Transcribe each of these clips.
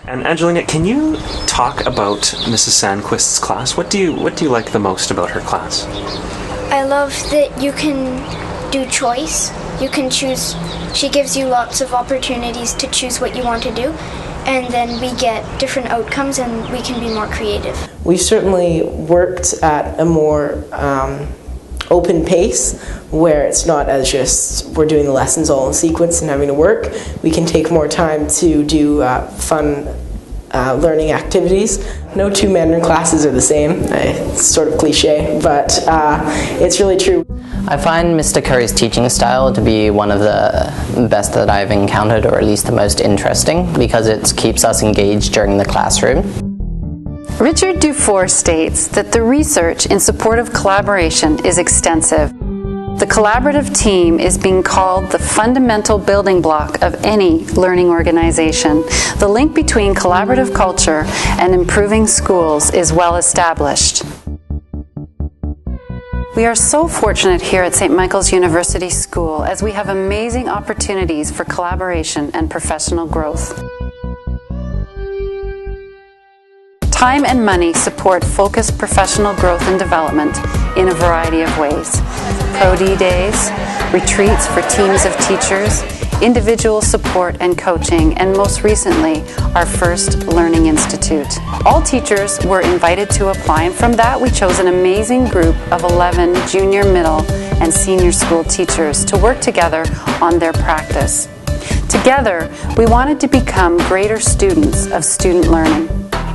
And Angelina, can you talk about Mrs. Sandquist's class? What do you like the most about her class? I love that you can do choice. You can choose. She gives you lots of opportunities to choose what you want to do, and then we get different outcomes and we can be more creative. We certainly worked at a more open pace, where it's not as just we're doing the lessons all in sequence and having to work. We can take more time to do fun learning activities. No two Mandarin classes are the same. It's sort of cliche, but it's really true. I find Mr. Curry's teaching style to be one of the best that I've encountered, or at least the most interesting, because it keeps us engaged during the classroom. Richard Dufour states that the research in support of collaboration is extensive. The collaborative team is being called the fundamental building block of any learning organization. The link between collaborative culture and improving schools is well established. We are so fortunate here at St. Michael's University School, as we have amazing opportunities for collaboration and professional growth. Time and money support focused professional growth and development in a variety of ways. Pro-D days, retreats for teams of teachers, individual support and coaching, and most recently, our first Learning Institute. All teachers were invited to apply, and from that we chose an amazing group of 11 junior, middle, and senior school teachers to work together on their practice. Together, we wanted to become greater students of student learning.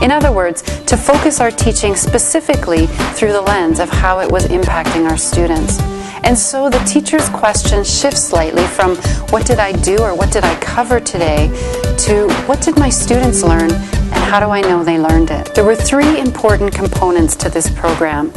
In other words, to focus our teaching specifically through the lens of how it was impacting our students. And so the teacher's question shifts slightly from what did I do or what did I cover today to what did my students learn and how do I know they learned it? There were 3 important components to this program.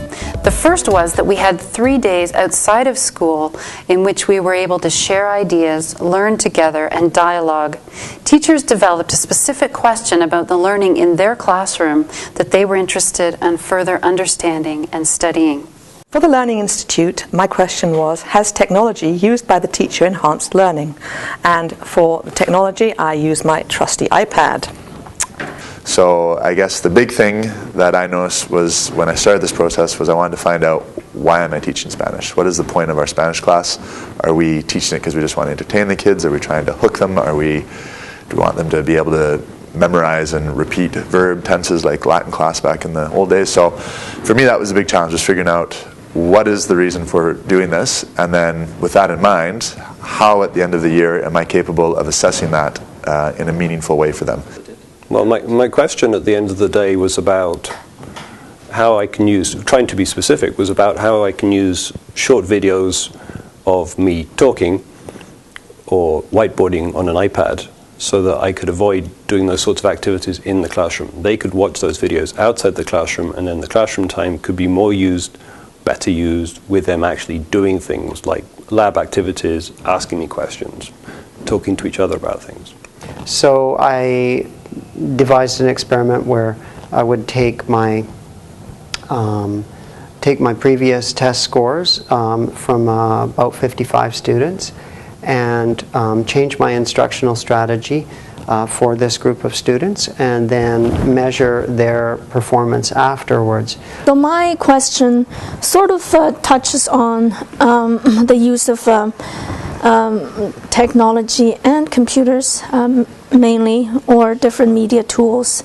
The first was that we had 3 days outside of school in which we were able to share ideas, learn together, and dialogue. Teachers developed a specific question about the learning in their classroom that they were interested in further understanding and studying. For the Learning Institute, my question was, has technology used by the teacher enhanced learning? And for the technology, I used my trusty iPad. So I guess the big thing that I noticed was when I started this process was I wanted to find out, why am I teaching Spanish? What is the point of our Spanish class? Are we teaching it because we just want to entertain the kids? Are we trying to hook them? Do we want them to be able to memorize and repeat verb tenses like Latin class back in the old days? So for me that was a big challenge, just figuring out what is the reason for doing this, and then with that in mind, how at the end of the year am I capable of assessing that in a meaningful way for them? Well, my question at the end of the day was about how I can use, trying to be specific, was about how I can use short videos of me talking or whiteboarding on an iPad so that I could avoid doing those sorts of activities in the classroom. They could watch those videos outside the classroom, and then the classroom time could be more used, better used, with them actually doing things like lab activities, asking me questions, talking to each other about things. So I devised an experiment where I would take my previous test scores from about 55 students and change my instructional strategy for this group of students, and then measure their performance afterwards. So my question sort of touches on the use of technology and computers mainly, or different media tools,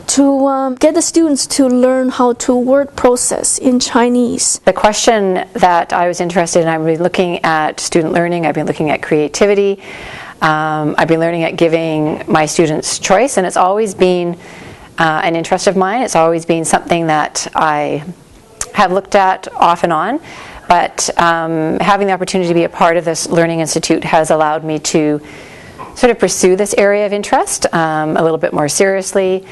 to get the students to learn how to word process in Chinese. The question that I was interested in, I've been looking at student learning, I've been looking at creativity, I've been learning at giving my students choice, and it's always been an interest of mine. It's always been something that I have looked at off and on, but having the opportunity to be a part of this Learning Institute has allowed me to sort of pursue this area of interest a little bit more seriously,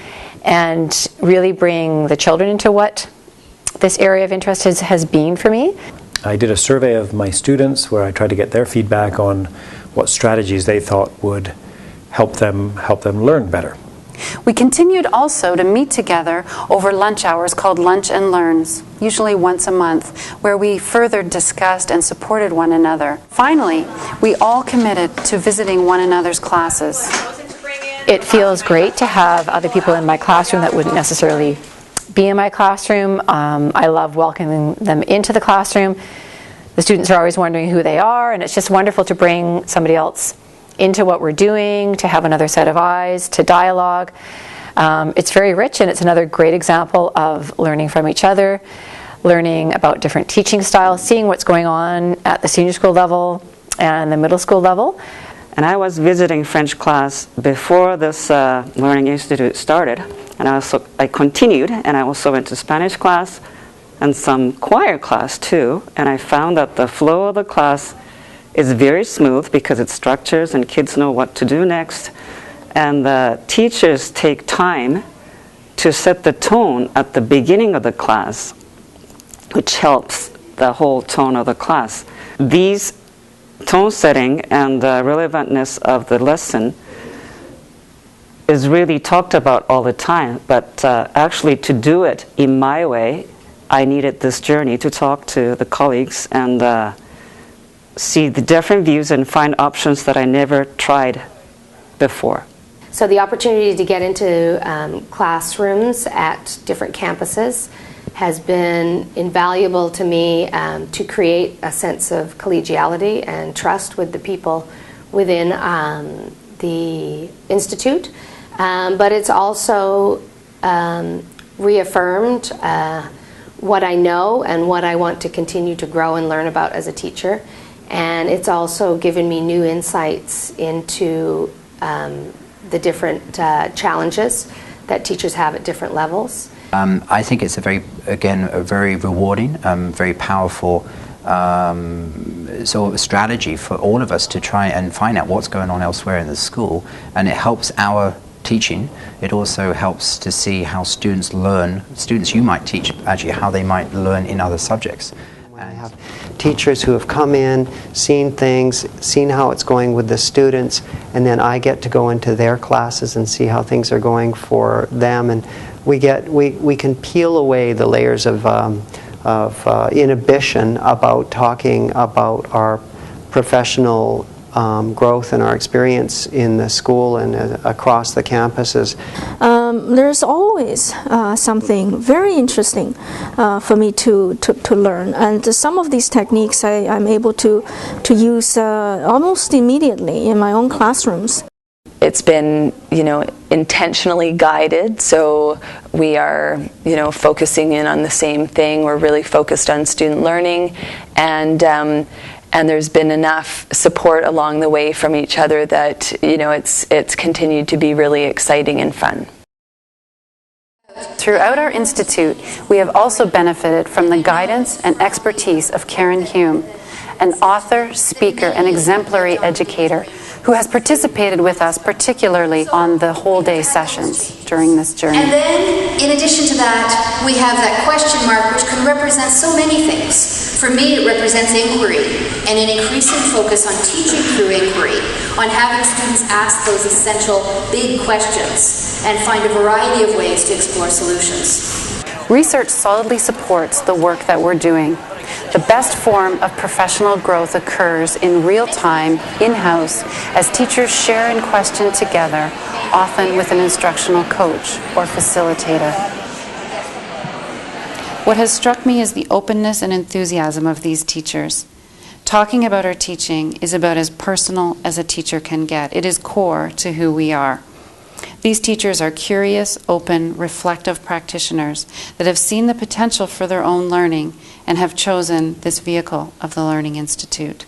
and really bring the children into what this area of interest has been for me. I did a survey of my students where I tried to get their feedback on what strategies they thought would help them learn better. We continued also to meet together over lunch hours called Lunch and Learns, usually once a month, where we further discussed and supported one another. Finally, we all committed to visiting one another's classes. It feels great to have other people in my classroom that wouldn't necessarily be in my classroom. I love welcoming them into the classroom. The students are always wondering who they are, and it's just wonderful to bring somebody else into what we're doing, to have another set of eyes, to dialogue. It's very rich, and it's another great example of learning from each other, learning about different teaching styles, seeing what's going on at the senior school level and the middle school level. And I was visiting French class before this Learning Institute started, and I continued, and I also went to Spanish class and some choir class too, and I found that the flow of the class is very smooth because it structures and kids know what to do next, and the teachers take time to set the tone at the beginning of the class, which helps the whole tone of the class. These tone setting and the relevantness of the lesson is really talked about all the time, but actually to do it in my way, I needed this journey to talk to the colleagues and see the different views and find options that I never tried before. So the opportunity to get into classrooms at different campuses has been invaluable to me to create a sense of collegiality and trust with the people within the Institute. But it's also reaffirmed what I know and what I want to continue to grow and learn about as a teacher. And it's also given me new insights into the different challenges that teachers have at different levels. I think it's a very rewarding, very powerful sort of strategy for all of us to try and find out what's going on elsewhere in the school, and it helps our teaching. It also helps to see how students learn, students you might teach actually how they might learn in other subjects. I have teachers who have come in, seen things, seen how it's going with the students, and then I get to go into their classes and see how things are going for them, and we can peel away the layers of inhibition about talking about our professional growth and our experience in the school and across the campuses. There's always something very interesting for me to learn, and some of these techniques I'm able to use almost immediately in my own classrooms. It's been, intentionally guided, so we are, focusing in on the same thing. We're really focused on student learning, and there's been enough support along the way from each other that, it's continued to be really exciting and fun. Throughout our institute, we have also benefited from the guidance and expertise of Karen Hume, an author, speaker, and exemplary educator who has participated with us particularly on the whole day sessions during this journey. And then, in addition to that, we have that question mark which can represent so many things. For me, it represents inquiry and an increasing focus on teaching through inquiry, on having students ask those essential big questions and find a variety of ways to explore solutions. Research solidly supports the work that we're doing. The best form of professional growth occurs in real time, in-house, as teachers share and question together, often with an instructional coach or facilitator. What has struck me is the openness and enthusiasm of these teachers. Talking about our teaching is about as personal as a teacher can get. It is core to who we are. These teachers are curious, open, reflective practitioners that have seen the potential for their own learning and have chosen this vehicle of the Learning Institute.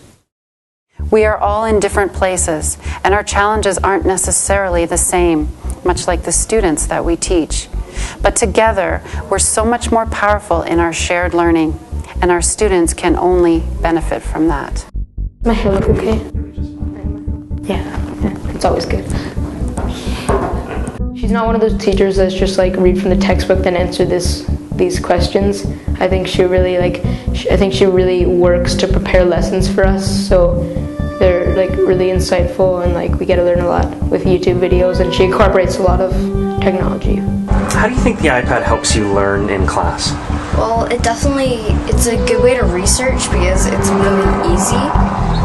We are all in different places, and our challenges aren't necessarily the same, much like the students that we teach. But together, we're so much more powerful in our shared learning, and our students can only benefit from that. My hair look okay? Yeah, it's always good. She's not one of those teachers that's just like read from the textbook then answer these questions. I think she really works to prepare lessons for us, so they're like really insightful, and we get to learn a lot with YouTube videos, and she incorporates a lot of technology. How do you think the iPad helps you learn in class? Well, it's a good way to research because it's really easy.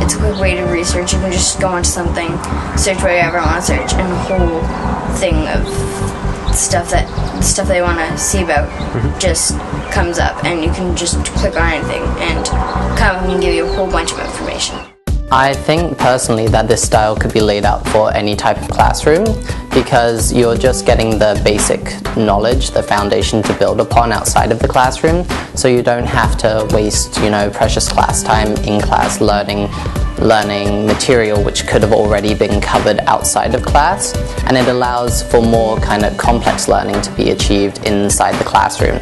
it's a quick way to research. You can just go onto something, search whatever you want to search, and the whole thing of stuff they want to see about just comes up, and you can just click on anything, and Canva can give you a whole bunch of information. I think personally that this style could be laid out for any type of classroom, because you're just getting the basic knowledge, the foundation to build upon outside of the classroom, so you don't have to waste, precious class time in class learning material which could have already been covered outside of class, and it allows for more kind of complex learning to be achieved inside the classroom.